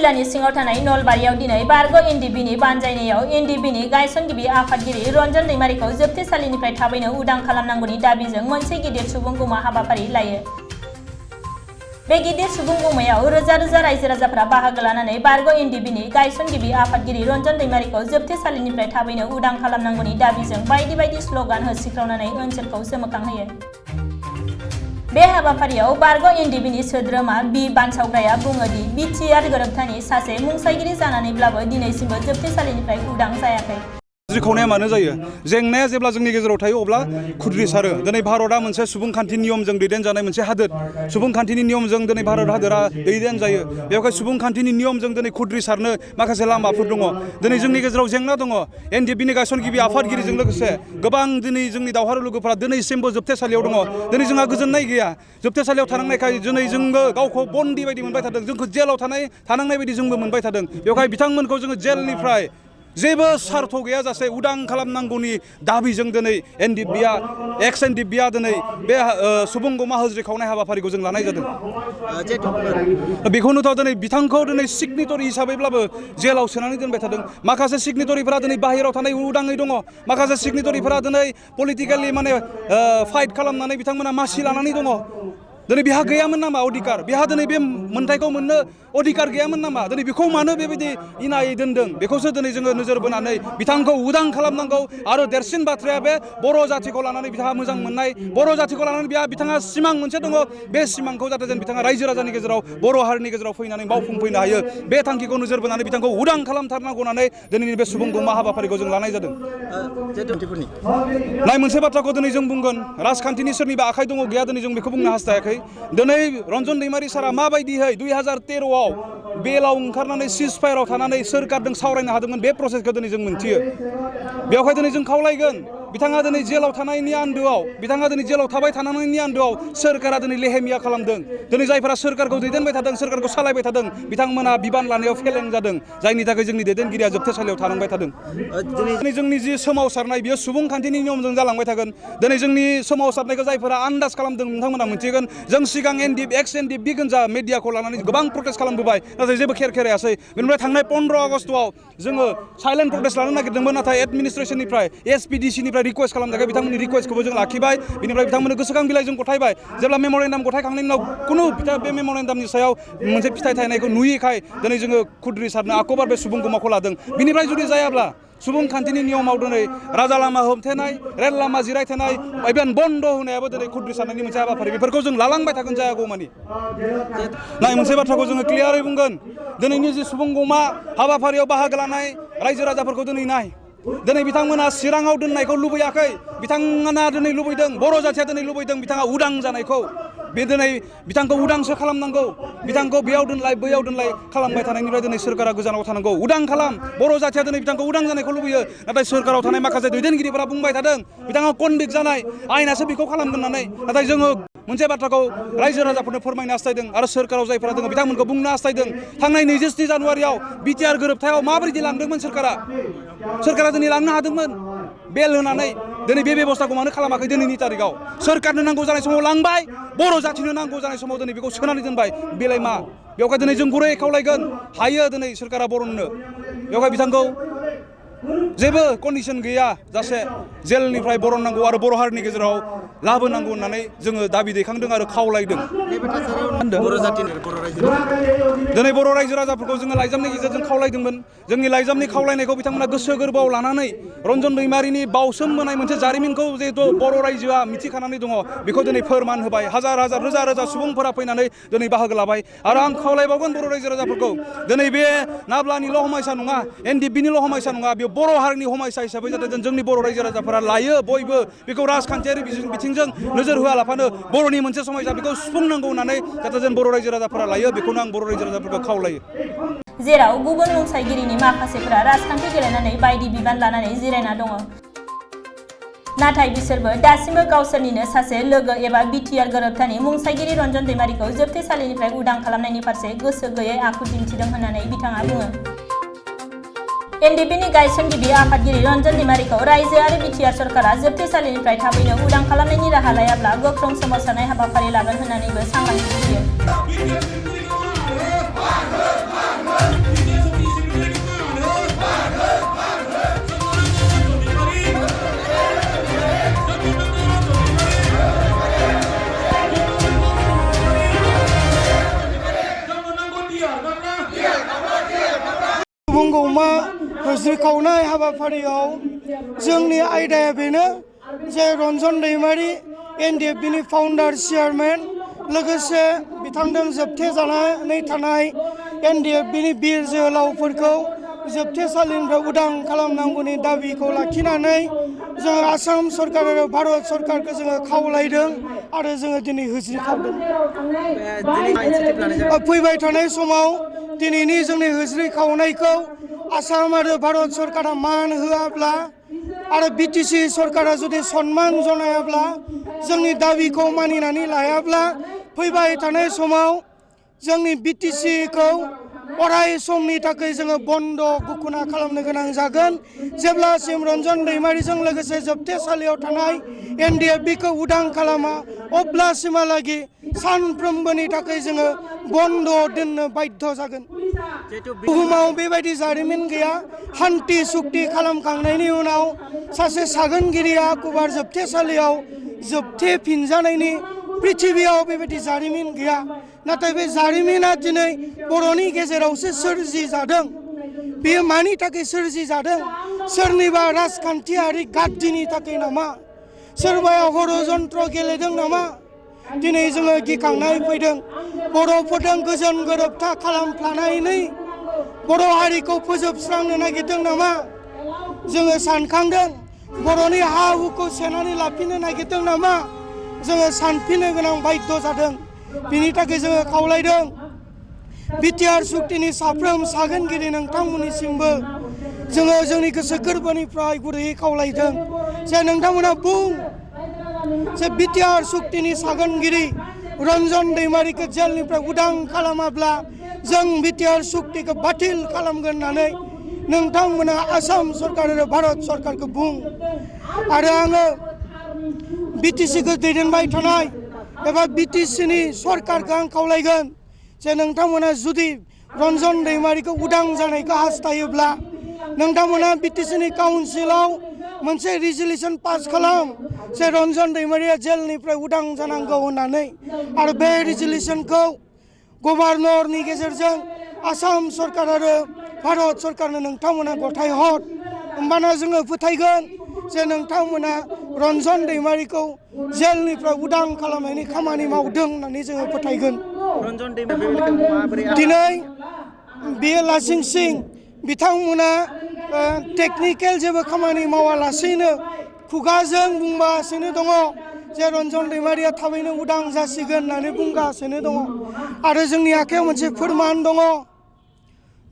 जिल्लानि सिङाव थानाय नलबारियाव दिनै बारग' एनडिबिनि बानजायनायाव एनडिबिनि गायसनगिरि आफादगिरि रन्जन दैमारिखौ जोबथेसालिनिफ्राय थाबैनो उदां खालामनांगौनि दाबिजों मोनसे गिदिर सुबुं गौमा हाबाफारि लायो। बे गिदिर सुबुं गौमायाव रोजा रोजा रायजो राजाफोरा बाहागो लानानै बारग' एनडिबिनि गायसनगिरि आफादगिरि रन्जन दैमारिखौ जोबथेसालिनिफ्राय थाबैनो उदां खालामनांगौनि दाबिजों बायदि बायदि स्ल'गान होसिख्रावनानै ओनसोलखौ सोमोखांहोयो। बे हाबाफारियाव बारग' एनडिबिनि सोद्रोमा बि बानसावग्राया बुङो दि बिटिआर गोरोबथानि सासे मुंसाइगिरि जानानैब्लाबो दिनैसिमबो जोबथेसालिनिफ्राय उदां जायाखै। खावनाया मानो जायो? जेंनाया जेब्ला जोंनि गेजेराव थायो अब्ला खुद्रिसारो। दिनै भारतआ मोनसे सुबुंखान्थि नियमजों दैदेनजानाय मोनसे हादोर। सुबुंखान्थिनि नियमजों दिनै भारत हादोरा दैदेनजायो। बेवहाय सुबुंखान्थिनि नियमजों दिनै खुद्रिसारनो माखासे लामाफोर दङ। दिनै जोंनि गेजेराव जेंना दङ। एनडिबिनि गायसनगिरि आफादगिरिजों लोगोसे गोबां दिनै जोंनि दावहारु लोगोफोरा दिनैसिमबो जोबथेसालियाव दङ। दिनै जोंहा गोजोननाय गैया। जोबथेसालियाव थानांनायखाय दिनै जोंबो गावखौ बन्दी बायदि मोनबाय थादों। जोंखौ जेलाव थानांनाय बायदि जोंबो मोनबाय थादों। बेवहाय बिथांमोनखौ जोङो जेलनिफ्राय जेबो सार्थ गैयाजासे उदां खालामनांगौनि दाबिजों दिनै एनडिबिआ एक्स एनडिबिआ दिनै बे सुबुं गौमा होज्रिखावनाय हाबाफारिखौ जों लानाय जादों। बेखौनोथ' दिनै बिथांखौ दिनै सिगनेटरि हिसाबैब्लाबो जेलाव सोनानै दोनबाय थादों। माखासे सिगनेटरिफोरा दिनै बाहेरायाव थानाय उदाङै दङ। माखासे सिगनेटरिफोरा दिनै पलिटिकेलि फाइट खालामनानै बिथांमोना मासि लानानै दङ। दिनै बिहा गैयामोन नामा अधिकार? बिहा दिनै बे मोन्थायखौ मोननो अधिकार गैयामोन नामा? दिनै बेखौ मानो बेबायदि इनायै दोनदों? बेखौसो दिनै जोङो नोजोर बोनानै बिथांखौ उदां खालामनांगौ। आरो देरसिन बाथ्राया बे बर' जाथिखौ लानानै बिथाङा मोजां मोननाय, बर' जाथिखौ लानानै बिथाङा सिमां मोनसे दङ। बे सिमांखौ जाहाथे जों बिथाङा रायजो राजानि गेजेराव बर' हारिनि गेजेराव फैनानै मावफुंफैनो हायो। बे थांखिखौ नोजोर बोनानै बिथांखौ उदां खालामथारनांगौ होननानै दिनैनि बे सुबुं गौमा हाबाफारिखौ जों लानाय जादों। नाय मोनसे बाथ्राखौ दिनै जों बुंगोन, राजखान्थिनि सोरनिबा आखाइ दङ गैया दिनै जों बेखौ बुंनो हास्थायाखै। दिनै रन्जन दैमारि सारा माबायदिहै 2013आव बेलाव ओंखारनानै सिज फायाराव थानानै सोरखारजों सावरायनो हादोंमोन, बे प्रसेसखौ दिनै जों मोनथियो। बेवहाय दिनै जों खावलायगोन, बिथाङा दिनै जेलाव थानायनि आन्दोआव, बिथाङा दिनै जेलाव थाबाय थानायनि आन्दोआव सोरखारा दिनै लेहेमिया खालामदों। दिनै जायफोरा सोरखारखौ दैदेनबाय थादों, सोरखारखौ सालायबाय थादों, बिथांमोना बिबान लानायाव फेलें जादों। जायनि थाखाय जोंनि दैदेनगिरिया जोबथेसालियाव थानांबाय थादों। दिनै जोंनि जि सोमावसारनाय बियो सुबुंखान्थिनि नियमजों जालांबाय थागोन। दिनै जोंनि सोमावसारनायखौ जायफोरा आन्दाज खालामदों नोंथांमोना मिथिगोन। जों सिगां एक्स एनडिबि गोनजा मिडियाखौ लानानै गोबां प्रटेस्ट खालामबोबाय, नाथाय जेबो खेर खेरायासै। बेनिफ्राय थांनाय 15 आगस्टआव जोङो साइलेन्ट प्रटेस्ट लानो नागिरदोंमोन, नाथाय एडमिनिस्ट्रेसननिफ्राय एसपिडिसिनिफ्राय रिक्वेस्ट खालामनायखाय बिथांमोननि रिक्वेस्टखौबो जों लाखिबाय। बेनिफ्राय बिथांमोननो गोसोखां बिलाइ जों गथायबाय। जेब्ला मेम'रेन्डाम गथायखांनायनि उनाव खुनु बे मेम'रेन्डामनि सायाव मोनसे फिथाइ थायनायखौ नुयैखाय दिनै जोङो खुद्रिसारनो आखबार बे सुबुं गौमाखौ लादों। बिनिफ्राय जुदि जायाब्ला सुबुंखान्थिनि नियमाव दिनै राजा लामा होबथेनाय, रेल लामा जिरायथेनाय, इभेन बन्द होनायाबो दिनै खुद्रिसारनायनि मोनसे हाबाफारि। बेफोरखौ जों लालांबाय थागोन जायागौमानि। नाय मोनसे बाथ्राखौ जोङो क्लियारै बुंगोन, दिनैनि जि सुबुं गौमा हाबाफारियाव बाहागो लानाय रायजो राजाफोरखौ दिनै नाय। दिनै बिथांमोना चिराङाव दोननायखौ लुबैयाखै। बिथांमोना दिनै लुबैदों, बर' जाथिया दिनै लुबैदों बिथाङा उदां जानायखौ। बे दिनै बिथांखौ उदांसो खालामनांगौ। बिथांखौ बेयाव दोनलाय बैयाव दोनलाय खालामबाय थानायनिफ्राय दिनै सोरखारा गोजानाव थानांगौ। उदां खालाम। बर' जाथिया दिनै बिथांखौ उदां जानायखौ लुबैयो। नाथाय सोरखाराव थानाय माखासे दैदेनगिरिफोरा बुंबाय थादों बिथाङा कनभिक्ट जानाय, आयेनासो बेखौ खालामगोन होननानै। नाथाय जोङो मोनसे बाथ्राखौ रायजो राजाफोरनो फोरमायनो हास्थायदों आरो सोरखाराव जायफोरा दङ बिथांमोनखौ बुंनो हास्थायदों। थांनाय 27 जानुवारियाव बिटिआर गोरोबथायाव माबायदि लांदोंमोन सोरखारा दिनै लांनो हादोंमोन बेल होनानै। दिनै बे बेबस्थाखौ मानो खालामाखै दिनैनि तारिखाव? सोरखारनो नांगौ जानाय समाव लांबाय, बर' जाथिनो नांगौ जानाय समाव दिनै बेखौ सोनानै दोनबाय। बेलाय मा? बेवहाय दिनै जों गुरै खावलायगोन, हायो दिनै सोरखारा बरननो। बेवहाय बिथांखौ जेबो कन्डिसन गैया जासे जेलनिफ्राय बरननांगौ आरो बर' हारिनि गेजेराव लाबोनांगौ होननानै जोङो दाबि दैखांदों आरो खावलायदों। दिनै बर' रायजो राजाफोरखौ जोङो लाइजामनि गेजेरजों खावलायदोंमोन। जोंनि लाइजामनि खावलायनायखौ बिथांमोना गोसो गोरबोआव लानानै रन्जन दैमारिनि बावसोमबोनाय मोनसे जारिमिनखौ जिहेतु बर' रायजोआ मिथिखानानै दङ, बेखौ दिनै फोरमान होबाय। हाजार हाजार रोजा रोजा सुबुंफोरा फैनानै दिनै बाहागो लाबाय। आरो आं खावलायबावगोन बर' रायजो राजाफोरखौ, दिनै बे नाब्लानिल' हमायसा नङा, एनडिबिनिल' हमायसा नङा, बेयाव बर' हारिनि हमायसा हिसाबै जाहाथे जोंनि बर' रायजो राजाफोरा लायो। बयबो बेखौ राजखान्थियारि बिथिंजों नोजोर होआलाफानो बर'नि मोनसे समयसा बेखौ सुफुंनांगौ होननानै जाहाथे जों बर' रायजो राजाफोरा लायो, बेखौनो आं बर' रायजो राजाफोरखौ खावलायो। जेराव गुबुन मुंसाइगिरिनि माखासेफोरा राजखान्थि गेलेनानै बायदि बिबान लानानै जिरायना दङ। नाथाय बिसोरबो दासिमबो गावसोरनिनो सासे लोगो एबा बिटिआर गोरोबथानि मुंसाइगिरि रन्जन दैमारिखौ जोबथेसालिनिफ्राय उदां खालामनायनि फारसे गोसो गैयै आखु दिन्थिदों होननानै बिथाङा बुङो। एनडिबिनि गायसनगिरि आफादगिरि रन्जन दैमारिखौ रायजो आरो बिटिआर सरकारा जोबथेसालिनिफ्राय थाबैनो उदां खालामनायनि राहा लायाब्ला गोख्रों सोमावसारनाय हाबाफारि लागोन होननानैबो सांग्रांथि होयो। बुंगौमा होज्रिखावनाय हाबाफारियाव जोंनि आयदाया बेनो जे रन्जन दैमारि एनडिएफबिनि फाउन्डार चेयारमेन लोगोसे बिथांजों जोबथेजानानै थानाय एनडिएफबिनि बिर जोहोलावफोरखौ जोबथेसालिनिफ्राय उदां खालामनांगौनि दाबिखौ लाखिनानै जोङो आसाम सरकार आरो भारत सरकारखौ जोङो खावलायदों आरो जोङो दिनै होज्रिखावदों। फैबाय थानाय समाव दिनैनि जोंनि होज्रिखावनायखौ आसाम आरो भारत सरकारा मान होआब्ला आरो बिटिसि सरकारा जुदि सन्मान जनायाब्ला जोंनि दाबिखौ मानिनानै लायाब्ला फैबाय थानाय समाव जोंनि बिटिसिखौ अराय समनि थाखाय जोङो बन्द गुखुना खालामनो गोनां जागोन। जेब्लासिम रन्जन दैमारिजों लोगोसे जोबथेसालियाव थानाय एनडिएफबिखौ उदां खालामा अब्लासिमहालागि सानफ्रोमबोनि थाखाय जोङो बन्द दोननो बाध्य जागोन। बुहुमाव बेबायदि जारिमिन गैया। शान्ति सुक्ति खालामखांनायनि उनाव सासे सागोनगिरिया गुवार जोबथेसालियाव जोबथेफिनजानायनि पृथिबियाव बेबायदि जारिमिन गैया। नाथाय बे जारिमिना दिनै बर'नि गेजेरावसो सोरजि जादों। बेयो मानि थाखाय सोरजि जादों? सोरनिबा राजखान्थियारि गाज्रिनि थाखाय नामा? सोरबाया हरजन्त्र गेलेदों नामा? दिनै जोङो गिखांनाय फैदों। बर'फोरजों गोजोन गोरोबथा खालामफ्लानानै बर' हारिखौ फोजोबस्रांनो नागिरदों नामा? जोङो सानखांदों। बर'नि हा हुखौ सेनानै लाफिननो नागिरदों नामा? जोङो सानफिननो गोनां बाध्य जादों। बिनि थाखाय जोङो खावलायदों बिटिआर सुक्तिनि साफ्रोम सागोनगिरि नोंथांमोननिसिमबो जोङो जोंनि गोसो गोरबोनिफ्राय गुरैयै खावलायदों जे नोंथांमोना बुं जे बिटिआर सुक्तिनि सागोनगिरि रन्जन दैमारिखौ जेलनिफ्राय उदां खालामाब्ला जों बिटिआर सुक्तिखौ बातिल खालामगोन होननानै नोंथांमोना आसाम सरकार आरो भारत सरकारखौ बुं। आरो आङो बिटिसिखौ दैदेनबाय थानाय एबा बिटिसिनि सरकारखौ आं खावलायगोन जे नोंथांमोना जुदि रन्जन दैमारिखौ उदां जानायखौ हास्थायोब्ला नोंथांमोना बिटिसिनि काउन्सिलाव मोनसे रिजलिउसन पास खालाम जे रन्जन दैमारिया जेलनिफ्राय उदां जानांगौ होननानै आरो बे रिजलिउसनखौ गभर्नरनि गेजेरजों आसाम सरकार आरो भारत सरकारनो नोंथांमोना गथायहर। होमबाना जोङो फोथायगोन जे नोंथांमोना रन्जन दैमारिखौ जेलनिफ्राय उदां खालामनायनि खामानि मावदों होननानै जोङो फोथायगोन। दिनै बेयो लासिं सिं बिथांमोना टेकनिकेल जेबो खामानि मावालासेनो खुगाजों बुंगासिनो दङ जे रन्जन दैमारिया थाबैनो उदां जासिगोन होननानै बुंगासिनो दङ। आरो जोंनि आखायाव मोनसे फोरमान दङ।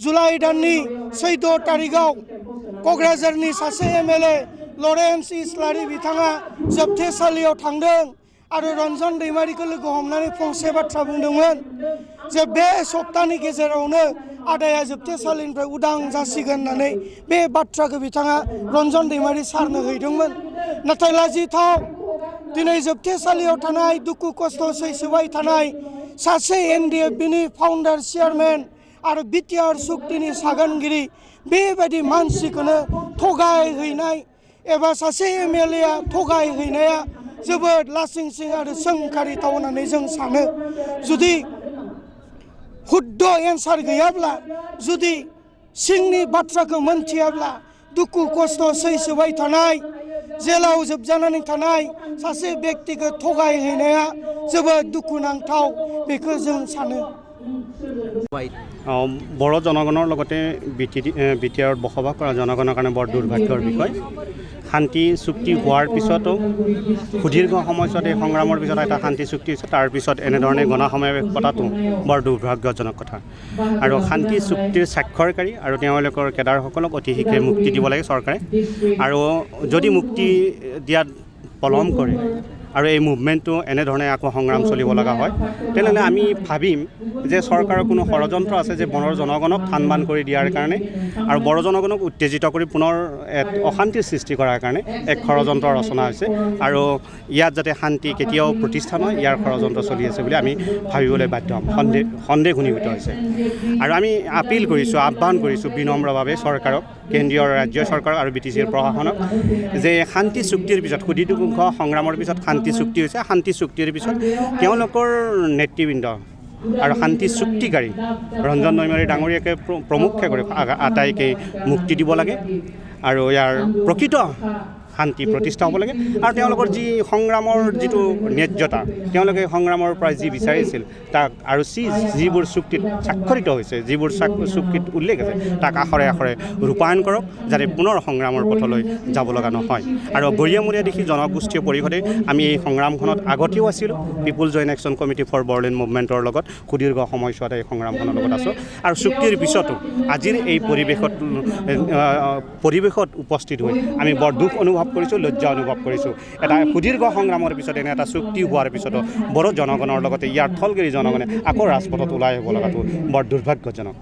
जुलाइ दाननि 14 तारिखआव क'क्राझारनि सासे एमएलए लरेन्स इस्लारि बिथाङा जोबथेसालियाव थांदों आरो रन्जन दैमारिखौ लोगो हमनानै फंसे बाथ्रा बुंदोंमोन जे बे सप्तानि गेजेरावनो आदाया जोबथेसालिनिफ्राय उदां जासिगोन होननानै बे बाथ्राखौ बिथाङा रन्जन दैमारि सारनो हैदोंमोन। नाथाय लाजिथाव दिनै जोबथेसालियाव थानाय दुखु खस्थ' सैसोबाय थानाय सासे एनडिएफबिनि फाउन्डार चेयारमेन आरो बिटिआर सुक्तिनि सागोनगिरि बेबायदि मानसिखौनो थगायहैनाय एबा सासे एमएलएआ थगायहैनाया जोबोद लासिं सिं आरो सोंखारिथाव होननानै जों सानो। जुदि हुद्द एन्सार गैयाब्ला जुदि सिंनि बाथ्राखौ मोनथियाब्ला दुखु खस्थ' सैसोबाय थानाय जेलाव जोबजानानै थानाय सासे व्यक्तिखौ थगायहैनाया जोबोद दुखुनांथाव बेखौ जों सानो। বড়ো জনগণৰ লগতে বিটিআৰত বসবাস কৰা জনগণৰ কাৰণে বৰ দুৰ্ভাগ্যৰ বিষয়। শান্তি চুক্তি হোৱাৰ পিছতো সুদীৰ্ঘ সময়ছোৱাত এই সংগ্ৰামৰ পিছত এটা শান্তি চুক্তি হৈছে, তাৰপিছত এনেধৰণে গণসমাৱেশ পতাটো বৰ দুৰ্ভাগ্যজনক কথা। আৰু শান্তি চুক্তিৰ স্বাক্ষৰকাৰী আৰু তেওঁলোকৰ কেডাৰসকলক অতি শীঘ্ৰে মুক্তি দিব লাগে চৰকাৰে। আৰু যদি মুক্তি দিয়াত পলম কৰে আৰু এই মুভমেণ্টটো এনেধৰণে আকৌ সংগ্ৰাম চলিব লগা হয়, তেনেহ'লে আমি ভাবিম যে চৰকাৰৰ কোনো ষড়যন্ত্ৰ আছে যে বড়ো জনগণক থান বান কৰি দিয়াৰ কাৰণে আৰু বড়ো জনগণক উত্তেজিত কৰি পুনৰ এক অশান্তিৰ সৃষ্টি কৰাৰ কাৰণে এক ষড়যন্ত্ৰ ৰচনা হৈছে আৰু ইয়াত যাতে শান্তি কেতিয়াও প্ৰতিষ্ঠা নহয় ইয়াৰ ষড়যন্ত্ৰ চলি আছে বুলি আমি ভাবিবলৈ বাধ্য হ'ম, সন্দেহ ঘনীভূত হৈছে। আৰু আমি আপিল কৰিছোঁ, আহ্বান কৰিছোঁ বিনম্ৰভাৱে চৰকাৰক, কেন্দ্ৰীয় ৰাজ্য চৰকাৰ আৰু BTCৰ প্ৰশাসনক যে শান্তি চুক্তিৰ পিছত সুদীৰ্ঘ সংগ্ৰামৰ পিছত শান্তি চুক্তি হৈছে, শান্তি চুক্তিৰ পিছত তেওঁলোকৰ নেতৃবৃন্দ আৰু শান্তি চুক্তিকাৰী ৰঞ্জন দৈমাৰী ডাঙৰীয়াকে প্ৰমুখ্যে কৰি আটাইকে মুক্তি দিব লাগে আৰু ইয়াৰ প্ৰকৃত শান্তি প্ৰতিষ্ঠা হ'ব লাগে আৰু তেওঁলোকৰ যি সংগ্ৰামৰ যিটো ন্যায্যতা, তেওঁলোকে সংগ্ৰামৰ পৰা যি বিচাৰিছিল তাক আৰু যিবোৰ চুক্তিত স্বাক্ষৰিত হৈছে, যিবোৰ চুক্তিত উল্লেখ আছে তাক আখৰে আখৰে ৰূপায়ণ কৰক, যাতে পুনৰ সংগ্ৰামৰ পথলৈ যাব লগা নহয়। আৰু গৰিয়ামূৰীয়া দেখি জনগোষ্ঠীয় পৰিষদে আমি এই সংগ্ৰামখনত আগতেও আছিলোঁ, people joint action committee for Bodoland মুভমেণ্টৰ লগত সুদীৰ্ঘ সময়ছোৱাত এই সংগ্ৰামখনৰ লগত আছোঁ আৰু চুক্তিৰ পিছতো আজিৰ এই পৰিৱেশত উপস্থিত হৈ আমি বৰ দুখ অনুভৱ কৰিছোঁ, লজ্জা অনুভৱ কৰিছোঁ। এটা সুদীৰ্ঘ সংগ্ৰামৰ পিছত এনে এটা চুক্তি হোৱাৰ পিছতো বড়ো জনগণৰ লগতে ইয়াৰ থলগিৰি জনগণে আকৌ ৰাজপথত ওলাই আহিব লগাটো বৰ দুৰ্ভাগ্যজনক।